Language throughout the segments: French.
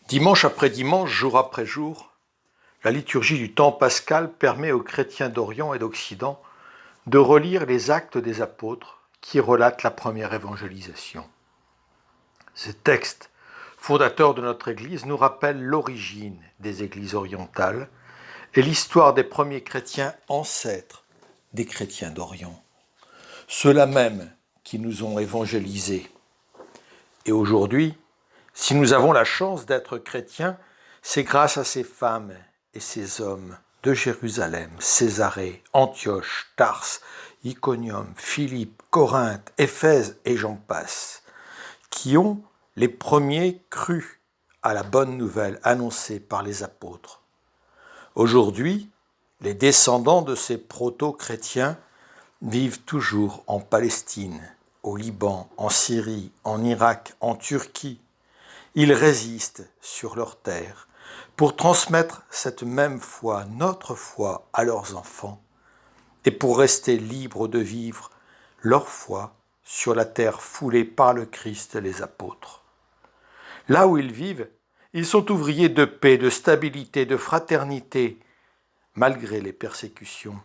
Dimanche après dimanche, jour après jour, la liturgie du temps pascal permet aux chrétiens d'Orient et d'Occident de relire les actes des apôtres qui relatent la première évangélisation. Ces textes, fondateurs de notre Église, nous rappellent l'origine des églises orientales et l'histoire des premiers chrétiens ancêtres des chrétiens d'Orient. Ceux-là même qui nous ont évangélisés. Et aujourd'hui, si nous avons la chance d'être chrétiens, c'est grâce à ces femmes et ces hommes de Jérusalem, Césarée, Antioche, Tarse, Iconium, Philippe, Corinthe, Éphèse et j'en passe, qui ont les premiers cru à la bonne nouvelle annoncée par les apôtres. Aujourd'hui, les descendants de ces proto-chrétiens vivent toujours en Palestine, au Liban, en Syrie, en Irak, en Turquie. Ils résistent sur leur terre pour transmettre cette même foi, notre foi, à leurs enfants et pour rester libres de vivre leur foi sur la terre foulée par le Christ et les apôtres. Là où ils vivent, ils sont ouvriers de paix, de stabilité, de fraternité, malgré les persécutions.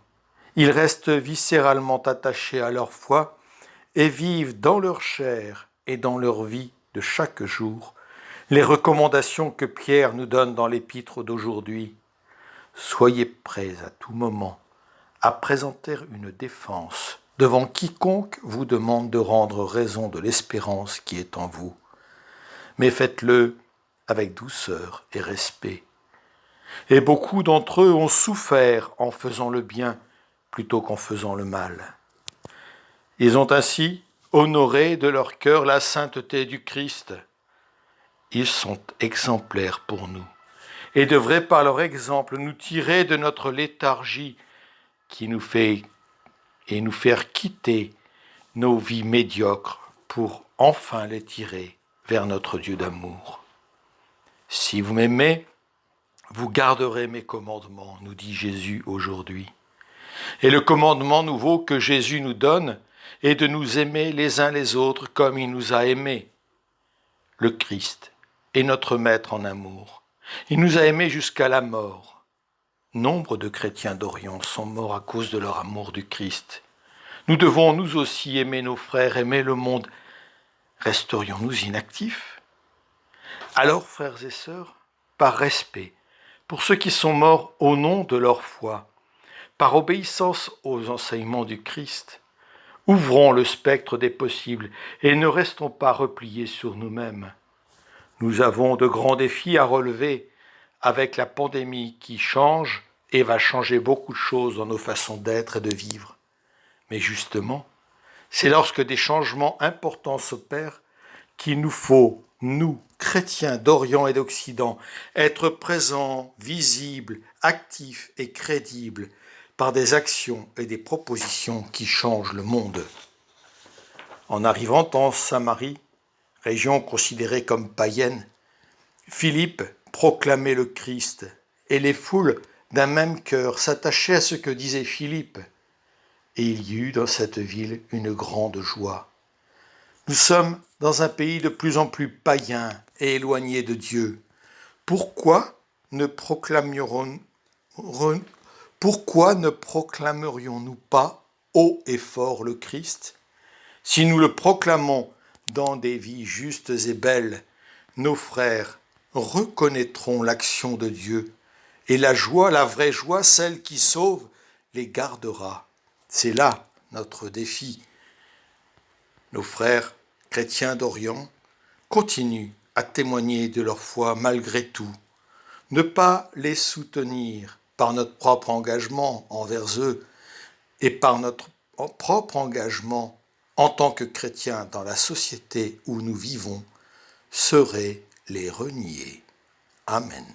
Ils restent viscéralement attachés à leur foi et vivent dans leur chair et dans leur vie de chaque jour les recommandations que Pierre nous donne dans l'épître d'aujourd'hui. Soyez prêts à tout moment à présenter une défense devant quiconque vous demande de rendre raison de l'espérance qui est en vous. Mais faites-le avec douceur et respect. Et beaucoup d'entre eux ont souffert en faisant le bien plutôt qu'en faisant le mal. Ils ont ainsi honoré de leur cœur la sainteté du Christ. Ils sont exemplaires pour nous et devraient par leur exemple nous tirer de notre léthargie qui nous fait et nous faire quitter nos vies médiocres pour enfin les tirer vers notre Dieu d'amour. Si vous m'aimez, vous garderez mes commandements, nous dit Jésus aujourd'hui. Et le commandement nouveau que Jésus nous donne est de nous aimer les uns les autres comme il nous a aimés. Le Christ est notre maître en amour. Il nous a aimés jusqu'à la mort. Nombre de chrétiens d'Orient sont morts à cause de leur amour du Christ. Nous devons nous aussi aimer nos frères, aimer le monde. Resterions-nous inactifs ? Alors, frères et sœurs, par respect pour ceux qui sont morts au nom de leur foi, par obéissance aux enseignements du Christ, ouvrons le spectre des possibles et ne restons pas repliés sur nous-mêmes. Nous avons de grands défis à relever avec la pandémie qui change et va changer beaucoup de choses dans nos façons d'être et de vivre. Mais justement, c'est lorsque des changements importants s'opèrent qu'il nous faut, nous, chrétiens d'Orient et d'Occident, être présents, visibles, actifs et crédibles par des actions et des propositions qui changent le monde. En arrivant en Samarie, région considérée comme païenne, Philippe proclamait le Christ et les foules d'un même cœur s'attachaient à ce que disait Philippe. Et il y eut dans cette ville une grande joie. Nous sommes dans un pays de plus en plus païen et éloigné de Dieu. Pourquoi ne proclamerions-nous pas haut et fort le Christ ? Si nous le proclamons dans des vies justes et belles, nos frères reconnaîtront l'action de Dieu et la joie, la vraie joie, celle qui sauve, les gardera. C'est là notre défi. Nos frères chrétiens d'Orient continuent à témoigner de leur foi malgré tout. Ne pas les soutenir par notre propre engagement envers eux et par notre propre engagement en tant que chrétiens dans la société où nous vivons serait les renier. Amen.